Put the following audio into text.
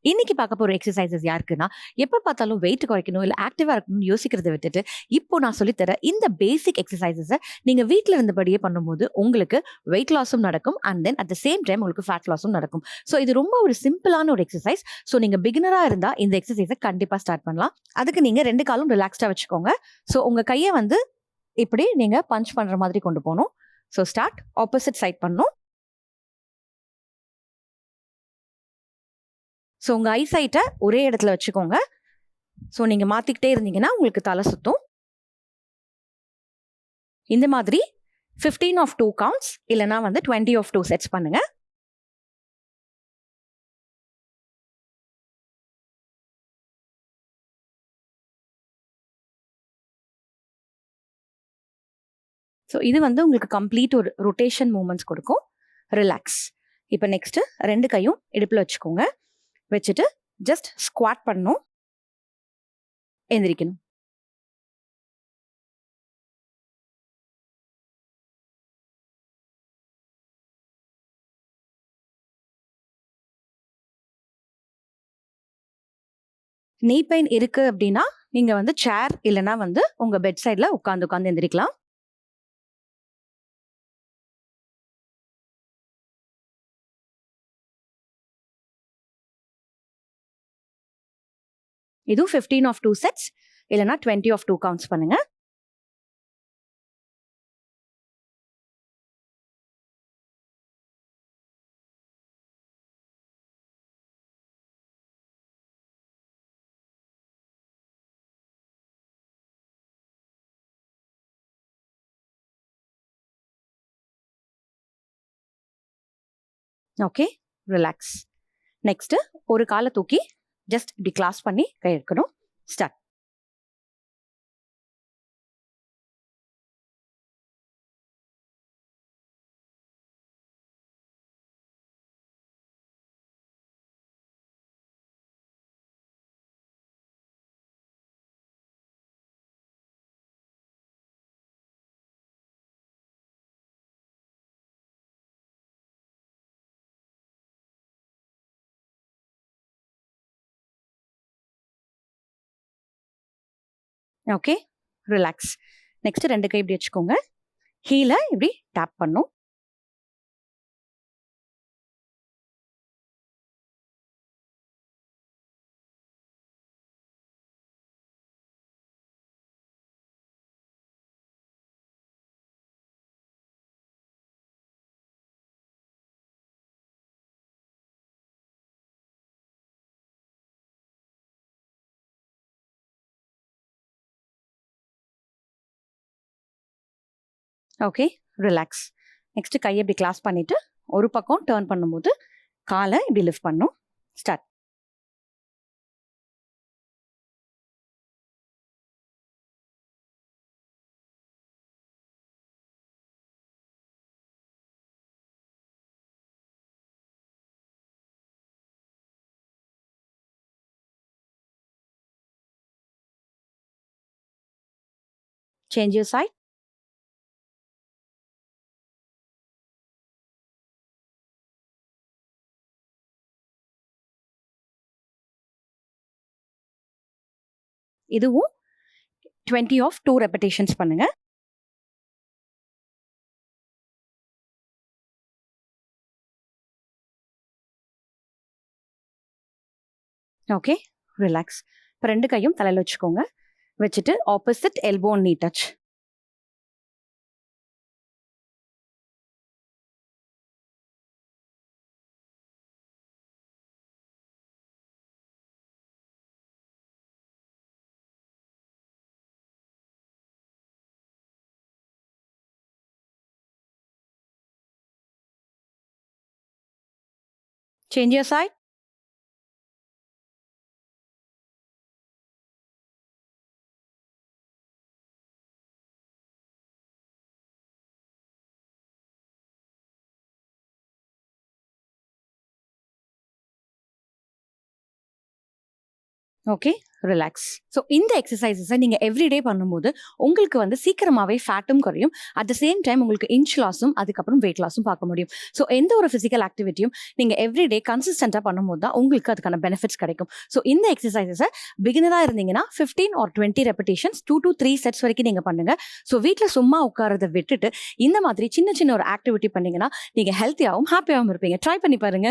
இன்னைக்கு பார்க்க போற எக்ஸசைசஸ் யாருக்குன்னா, எப்ப பார்த்தாலும் வெயிட் குறைக்கணும், இல்ல ஆக்டிவா இருக்கணும்னு யோசிக்கிறத விட்டுட்டு, இப்போ நான் சொல்லித் தர இந்த பேசிக் எக்ஸசைசஸ நீங்க வீட்ல இருந்தபடியே பண்ணும்போது, உங்களுக்கு வெயிட் லாஸும் நடக்கும். And then at the same time உங்களுக்கு ஃபேட் லாஸும் நடக்கும். ஸோ இது ரொம்ப ஒரு சிம்பிளான ஒரு எக்ஸசைஸ். ஸோ நீங்க பிகினரா இருந்தா இந்த எக்ஸசைஸ கண்டிப்பா ஸ்டார்ட் பண்ணலாம். அதுக்கு நீங்க 2 காலும் ரிலாக்ஸ்டா வச்சுக்கோங்க. ஸோ உங்க கைய வந்து இப்படி நீங்க பஞ்ச் பண்ற மாதிரி கொண்டு போணும். So start. ஆப்போசிட் சைட் பண்ணணும். ஸோ உங்க ஐசைட்ட ஒரே இடத்துல வச்சுக்கோங்க. ஸோ நீங்க மாத்திக்கிட்டே இருந்தீங்கன்னா உங்களுக்கு தலை சுத்தும். இந்த மாதிரி 15 ஆஃப் 2 கவுண்ட்ஸ் இல்லனா வந்து 20 ஆஃப் 2 செட்ஸ் பண்ணுங்க. ஸோ இது வந்து உங்களுக்கு கம்ப்ளீட் ஒரு ரொட்டேஷன் மூமெண்ட்ஸ் கொடுக்கும். ரிலாக்ஸ். இப்போ நெக்ஸ்ட் 2 கையும் இடுப்புல வச்சுக்கோங்க. வச்சுட்டு ஜஸ்ட் ஸ்குவாட் பண்ணணும். எந்திரிக்கணும். நீ பெயின் இருக்கு அப்படின்னா நீங்க வந்து சேர் இல்லனா வந்து உங்க பெட் சைட்ல உட்கார்ந்து எந்திரிக்கலாம். இதுவும் 15 ஆஃப் 2 செட்ஸ் இல்லனா 20 ஆஃப் 2 கவுண்ட்ஸ் பண்ணுங்க. Okay, relax. நெக்ஸ்ட் ஒரு காலை தூக்கி ஜஸ்ட் இப்படி கிளாஸ் பண்ணி கை எடுக்கணும். ஸ்டார்ட். Okay, relax. நெக்ஸ்ட் 2 கை இப்படி வச்சுக்கோங்க. ஹீல இப்படி டேப் பண்ணும். Okay, relax. நெக்ஸ்ட் கையை இப்படி கிளாஸ் பண்ணிட்டு ஒரு பக்கம் டர்ன் பண்ணும்போது காலை இப்படி லிஃப்ட் பண்ணும். ஸ்டார்ட். Change your side. இதுவும் 20 ஆஃப் 2 ரெப்படேஷன்ஸ் பண்ணுங்க. Okay, relax. இப்போ 2 கையும் தலையில வச்சுக்கோங்க. வச்சுட்டு opposite elbow knee touch. Change your side. Okay, relax. So இந்த எக்ஸசைசஸை நீங்கள் எவ்ரிடே பண்ணும்போது உங்களுக்கு வந்து சீக்கிரமாகவே ஃபேட்டும் குறையும். அட் த சேம் டைம் உங்களுக்கு இன்ச் லாஸும் அதுக்கப்புறம் வெயிட் லாஸும் பார்க்க முடியும். ஸோ எந்த ஒரு ஃபிசிக்கல் ஆக்டிவிட்டியும் நீங்கள் எவ்ரிடே கன்சிஸ்டண்ட்டாக பண்ணும்போது தான் உங்களுக்கு அதுக்கான பெனிஃபிட்ஸ் கிடைக்கும். ஸோ இந்த எக்ஸசைசஸை பிகினராக இருந்தீங்கன்னா 15 or 20 ரெப்பிடேஷன்ஸ் 2 to 3 செட்ஸ் வரைக்கும் நீங்கள் பண்ணுங்கள். ஸோ வீட்டில் சும்மா உட்காரதை விட்டுட்டு இந்த மாதிரி சின்ன சின்ன ஒரு ஆக்டிவிட்டி பண்ணீங்கன்னா நீங்கள் ஹெல்த்தியாகவும் ஹாப்பியாகவும் இருப்பீங்க. ட்ரை பண்ணி பாருங்க.